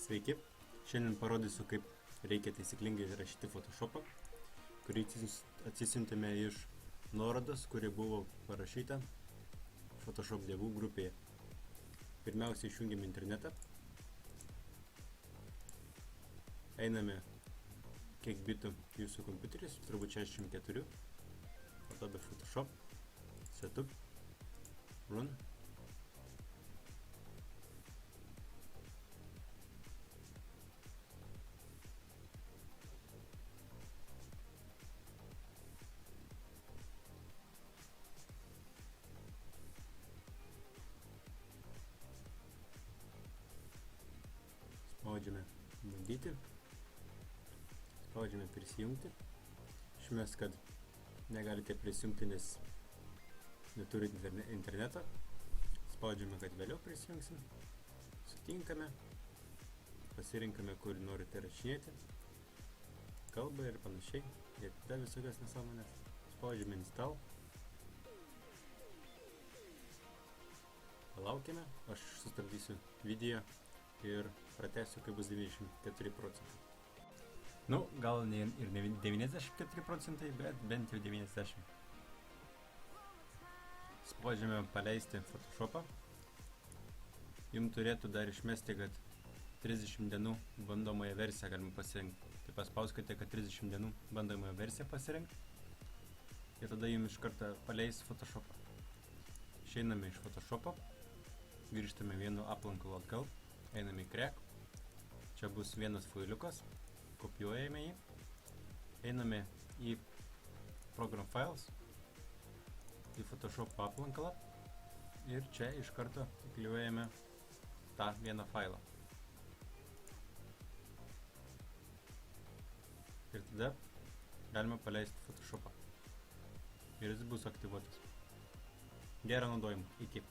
Sveiki, šiandien parodysiu, kaip reikia taisyklingai rašyti Photoshopą, kurį atsisiuntėme iš nuorodos, kuri buvo parašyta Photoshop dievų grupėje. Pirmiausia, išjungiame internetą, einame kiek bitų jūsų kompiuteris, turbūt 64, po to be Photoshop, Setup, Run. Spaudžiame bandyti, spaudžiame prisijungti. Išmės, kad negalite prisijungti, nes neturite interneto. Spaudžiame, kad vėliau prisijungsim. Sutinkame, pasirinkame, kur norite rašinėti, kalbą ir panašiai. Ir tada visokios nesąmonės. Spaudžiame install. Palaukime, aš sustabdysiu video ir pratęsiu, kai bus 94 procentai. Nu, gal ir ne 94 procentai, bet bent jau 90. Spaudžiame paleisti Photoshopą. Jums turėtų dar išmesti, kad 30 dienų bandomąją versiją galima pasirinkti. Tai paspauskite, kad 30 dienų bandomąją versiją pasirinkti. Ir tada jums iš karto paleis Photoshopą. Išeiname iš Photoshopo. Grįžtame vienu aplanku atgal. Einame į Crack. Čia bus vienas failiukas. Kopijuojame jį. Einame į Program Files. Į Photoshop aplankalą. Ir čia iš karto įklijuojame tą vieną failą. Ir tada galime paleisti Photoshopą. Ir jis bus aktyvuotas. Gerą naudojimą. Iki.